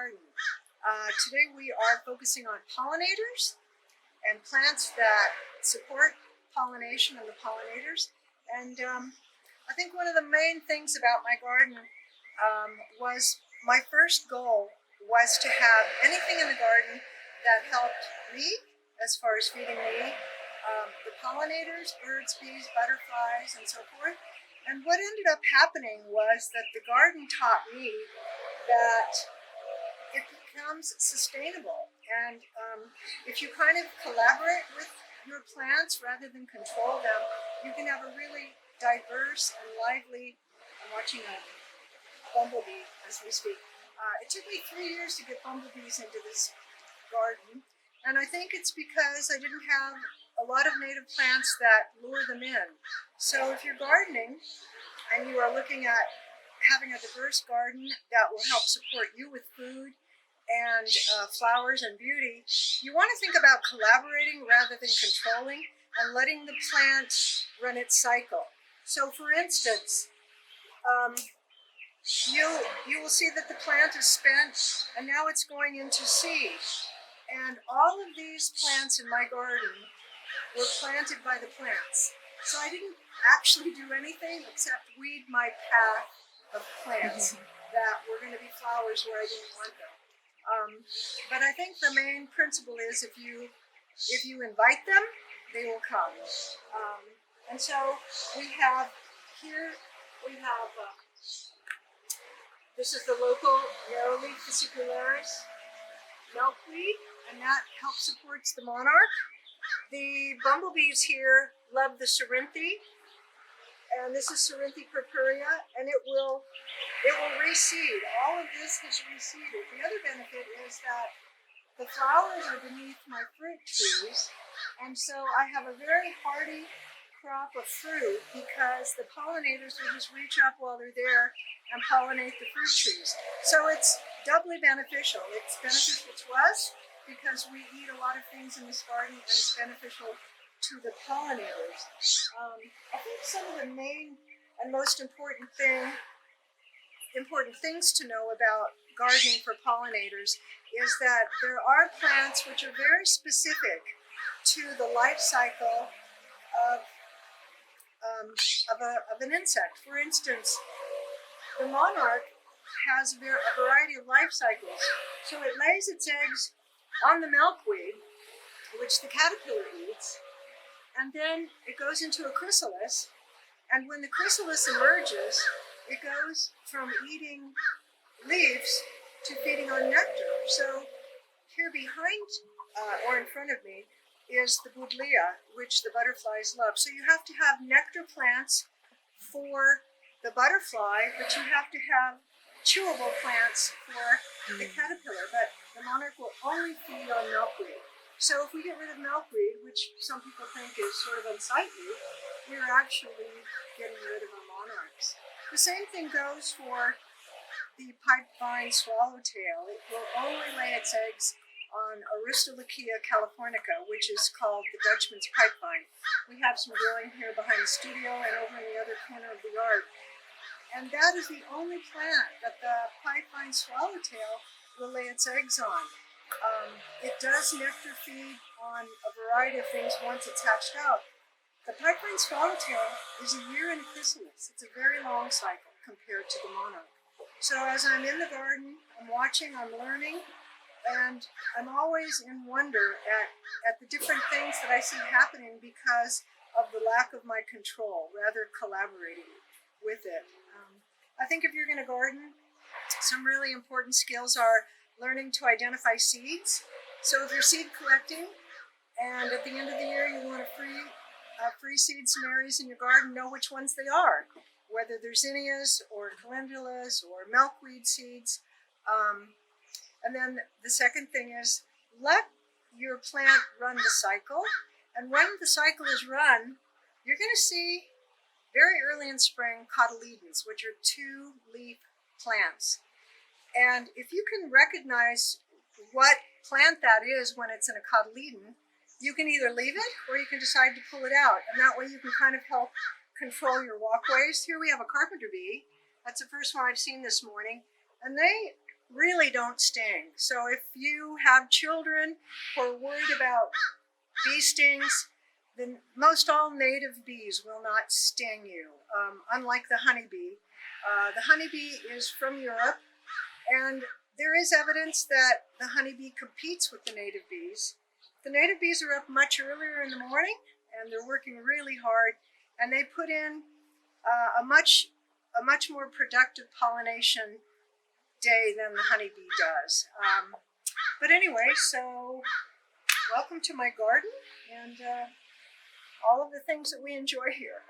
garden. Today we are focusing on pollinators and plants that support pollination and the pollinators. And I think one of the main things about my garden was my first goal was to have anything in the garden that helped me as far as feeding me, the pollinators, birds, bees, butterflies, and so forth. And what ended up happening was that the garden taught me that it becomes sustainable. And if you kind of collaborate with your plants rather than control them, you can have a really diverse and lively, I'm watching a bumblebee as we speak. It took me 3 years to get bumblebees into this garden. And I think it's because I didn't have a lot of native plants that lure them in. So if you're gardening and you are looking at having a diverse garden that will help support you with food and flowers and beauty, you want to think about collaborating rather than controlling and letting the plant run its cycle. So for instance, you will see that the plant is spent and now it's going into seed. And all of these plants in my garden were planted by the plants. So I didn't actually do anything except weed my path of plants that were going to be flowers where I didn't want them. But I think the main principle is if you invite them, they will come. And so we have here, this is the local narrowleaf fascicularis milkweed, and that helps supports the monarch. The bumblebees here love the cerinthe, and this is Cerinthe purpurea, and it will reseed. All of this has reseeded. The other benefit is that the flowers are beneath my fruit trees, and so I have a very hardy crop of fruit because the pollinators will just reach up while they're there and pollinate the fruit trees. So it's doubly beneficial. It's beneficial to us because we eat a lot of things in this garden, and it's beneficial to the pollinators. I think some of the main and most important things to know about gardening for pollinators is that there are plants which are very specific to the life cycle of an insect. For instance, the monarch has a variety of life cycles. So it lays its eggs on the milkweed, which the caterpillar eats, and then it goes into a chrysalis, and when the chrysalis emerges, it goes from eating leaves to feeding on nectar. So here behind, or in front of me, is the buddleia, which the butterflies love. So you have to have nectar plants for the butterfly, but you have to have chewable plants for the caterpillar, but the monarch will only feed on milkweed. So if we get rid of milkweed, which some people think is sort of unsightly, we're actually getting rid of our monarchs. The same thing goes for the pipevine swallowtail. It will only lay its eggs on Aristolochia californica, which is called the Dutchman's pipevine. We have some growing here behind the studio and over in the other corner of the yard. And that is the only plant that the pipevine swallowtail will lay its eggs on. It does nectar feed on a variety of things once it's hatched out. The pipevine swallowtail is a year in a chrysalis. It's a very long cycle compared to the monarch. So as I'm in the garden, I'm watching, I'm learning, and I'm always in wonder at the different things that I see happening because of the lack of my control, rather collaborating with it. I think if you're going to garden, some really important skills are learning to identify seeds. So if you're seed collecting, and at the end of the year you want to free seed some areas in your garden, know which ones they are, whether they're zinnias or calendulas or milkweed seeds. And then the second thing is let your plant run the cycle. And when the cycle is run, you're going to see very early in spring cotyledons, which are two-leaf plants. And if you can recognize what plant that is when it's in a cotyledon, you can either leave it or you can decide to pull it out. And that way you can kind of help control your walkways. Here we have a Carpenter Bee. That's the first one I've seen this morning. And they really don't sting. So if you have children who are worried about bee stings, then most all native bees will not sting you, unlike the honeybee. The honeybee is from Europe, and there is evidence that the honeybee competes with the native bees. The native bees are up much earlier in the morning, and they're working really hard, and they put in a much more productive pollination day than the honeybee does. But anyway, so welcome to my garden and all of the things that we enjoy here.